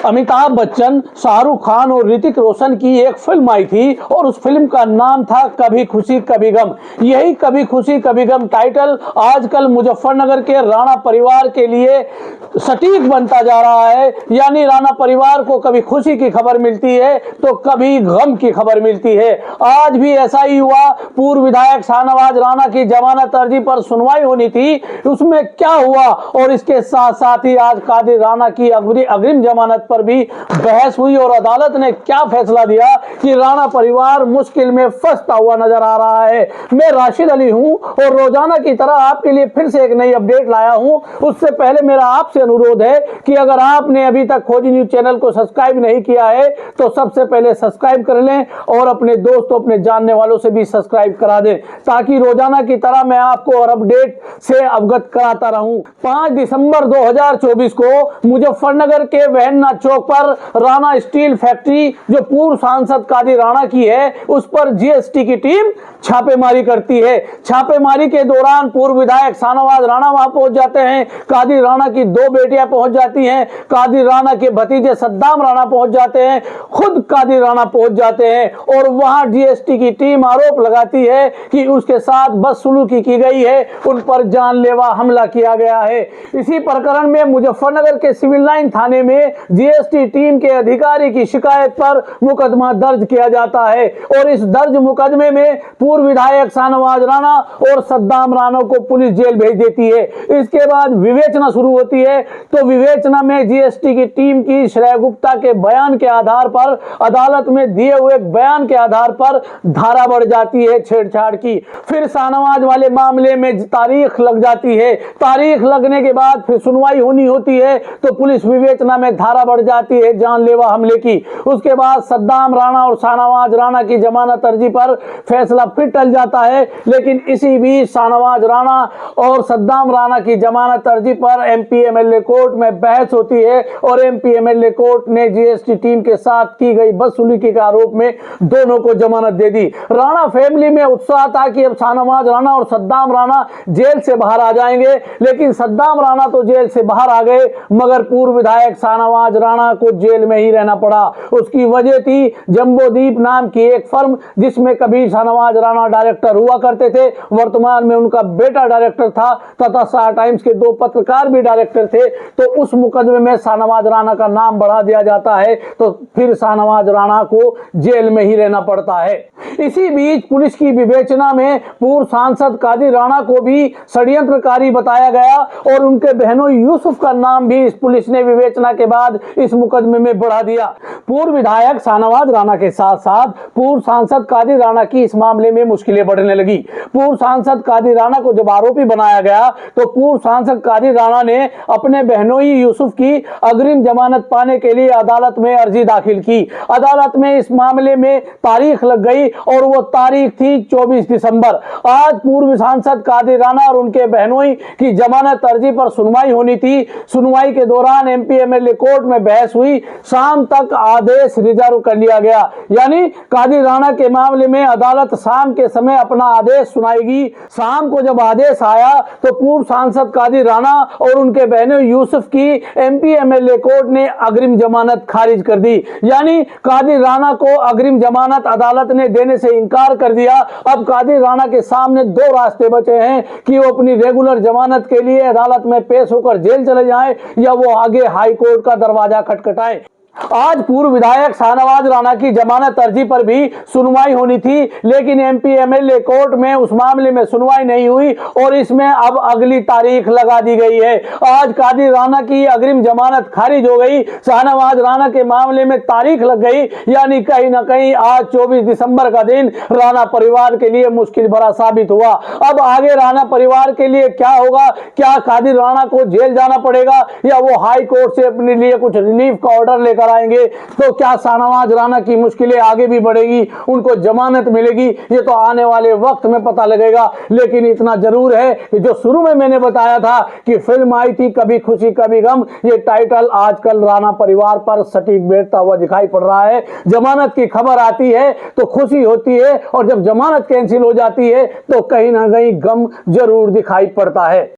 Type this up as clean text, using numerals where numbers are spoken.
अमिताभ बच्चन, शाहरुख खान और ऋतिक रोशन की एक फिल्म आई थी और उस फिल्म का नाम था कभी खुशी कभी गम। यही कभी खुशी कभी गम टाइटल आजकल मुजफ्फरनगर के राणा परिवार के लिए सटीक बनता जा रहा है। यानी राणा परिवार को कभी खुशी की खबर मिलती है तो कभी गम की खबर मिलती है। आज भी ऐसा ही हुआ। पूर्व विधायक शाहनवाज राणा की जमानत अर्जी पर सुनवाई होनी थी, उसमें क्या हुआ और इसके साथ साथ ही आज कादिर राणा की अग्रिम जमानत पर भी बहस हुई और अदालत ने क्या फैसला दिया कि राणा परिवार मुश्किल में फंसता हुआ नजर आ रहा है। मैं राशिद अली हूं और रोजाना की तरह आपके लिए फिर से एक नई अपडेट लाया हूं। उससे पहले मेरा आपसे अनुरोध है कि अगर आपने अभी तक खोजी न्यूज चैनल को सब्सक्राइब नहीं किया है तो सबसे पहले सब्सक्राइब कर लें और अपने दोस्तों अपने जानने वालों से भी सब्सक्राइब करा दें ताकि रोजाना की तरह मैं आपको और अपडेट से अवगत कराता रहूं। 5 दिसंबर 2024 को मुजफ्फरनगर के वहन्ना चौक पर राणा स्टील फैक्ट्री जो पूर्व सांसद कादिर राणा की है उस पर जीएसटी की टीम छापेमारी करती है। छापेमारी के दौरान पूर्व विधायक शाहनवाज राणा वहां पहुंच जाते हैं, कादिर राणा की 2 बेटियां पहुंच जाती हैं, कादिर राणा के भतीजे सद्दाम राणा पहुंच जाते हैं, खुद कादिर राणा पहुंच जाते हैं और वहां जीएसटी की टीम आरोप लगाती है कि उसके साथ बदसलूकी की गई है, उन पर जानलेवा हमला किया गया है। इसी प्रकरण में मुजफ्फरनगर के सिविल लाइन थाने में जीएसटी टीम के अधिकारी की शिकायत पर मुकदमा दर्ज किया जाता है और इस दर्ज मुकदमे में पूर्व विधायक शाहनवाज राणा और सद्दाम राणा को पुलिस जेल भेज देती है। इसके बाद विवेचना शुरू होती है तो विवेचना में जीएसटी की टीम की श्रेय गुप्ता के बयान के आधार पर अदालत में दिए हुए बयान के आधार पर धारा बढ़ जाती है छेड़छाड़ की। फिर शाहनवाज वाले मामले में तारीख लग जाती है। तारीख लगने के बाद फिर सुनवाई होनी होती है तो पुलिस विवेचना में धारा बढ़ जाती है जानलेवा हमले की। उसके बाद सद्दाम राणा और शाहनवाज राणा की जमानत अर्जी पर फैसला फिर टल जाता है। लेकिन इसी बीच शाहनवाज राणा और सद्दाम राणा की जमानत अर्जी पर एमपी एमएलए कोर्ट में बहस होती है और एमपी एमएलए कोर्ट ने जीएसटी टीम के साथ की गई बदसलूकी के आरोप में दोनों को जमानत दे दी। राणा फैमिली में उत्साह था कि अब शाहनवाज राणा और सद्दाम राणा जेल से बाहर आ जाएंगे, लेकिन सद्दाम राणा तो जेल से बाहर आ गए मगर पूर्व विधायक शाहनवाज राणा को जेल में ही रहना पड़ा। उसकी वजह थी जंबोदीप नाम की एक फर्म जिसमें कभी शाहनवाज राणा डायरेक्टर हुआ करते थे, वर्तमान में उनका बेटा डायरेक्टर था तथा स्टार टाइम्स के 2 पत्रकार भी डायरेक्टर थे। तो उस मुकदमे में शाहनवाज राणा का नाम बढ़ा दिया जाता है तो फिर शाहनवाज राणा को जेल में ही रहना पड़ता है। इसी बीच पुलिस की विवेचना में पूर्व सांसद कादिर राणा को भी षड्यंत्रकारी बताया गया और उनके बहनों यूसुफ का नाम भी इस पुलिस ने विवेचना के बाद इस मुकदमे में बढ़ा दिया। पूर्व विधायक शाहनवाज राणा के साथ साथ पूर्व सांसद कादिर राणा की इस मामले में मुश्किलें बढ़ने लगी। पूर्व सांसद कादिर राणा को जब आरोपी बनाया गया तो पूर्व सांसद कादिर राणा ने अपने बहनोई यूसुफ की अग्रिम जमानत पाने के लिए अदालत में अर्जी दाखिल की। अदालत में इस मामले में तारीख लग गई और वो तारीख थी 24 दिसंबर। आज पूर्व सांसद कादिर राणा और उनके बहनोई की जमानत अर्जी पर सुनवाई होनी थी। सुनवाई के दौरान एमपी एमएलए कोर्ट में बहस हुई, शाम तक आदेश रिजर्व कर लिया गया। यानी कादिर राणा के मामले में अदालत शाम के समय अपना आदेश सुनाएगी। शाम को जब आदेश आया तो पूर्व सांसद कादिर राणा और उनके बहनों यूसुफ की एमपी एमएलए कोर्ट ने अग्रिम जमानत खारिज कर दी। यानी कादिर राणा को अग्रिम जमानत अदालत ने देने से इनकार कर दिया। अब कादिर राणा के सामने 2 रास्ते बचे हैं कि वो अपनी रेगुलर जमानत के लिए अदालत में पेश होकर जेल चले जाएं या वो आगे हाई कोर्ट का दरवाजा खटखटाएं। आज पूर्व विधायक शाहनवाज राणा की जमानत अर्जी पर भी सुनवाई होनी थी, लेकिन एमपी एमएलए कोर्ट में उस मामले में सुनवाई नहीं हुई और इसमें अब अगली तारीख लगा दी गई है। आज कादिर राणा की अग्रिम जमानत खारिज हो गई, शाहनवाज राणा के मामले में तारीख लग गई। यानी कहीं ना कहीं आज 24 दिसंबर का दिन राणा परिवार के लिए मुश्किल भरा साबित हुआ। अब आगे राणा परिवार के लिए क्या होगा? क्या कादिर राणा को जेल जाना पड़ेगा या वो हाई कोर्ट से अपने लिए कुछ रिलीफ का ऑर्डर लेकर आएंगे? तो क्या शाहनवाज राणा की मुश्किलें आगे भी बढ़ेगी, उनको जमानत मिलेगी? ये तो आने वाले वक्त में पता लगेगा। लेकिन इतना जरूर है कि जो शुरू में मैंने बताया था कि फिल्म आई थी कभी खुशी कभी गम, ये टाइटल आजकल राणा परिवार पर सटीक बैठता हुआ दिखाई पड़ रहा है। जमानत की खबर आती है तो खुशी होती है और जब जमानत कैंसिल हो जाती है तो कहीं ना कहीं गम जरूर दिखाई पड़ता है।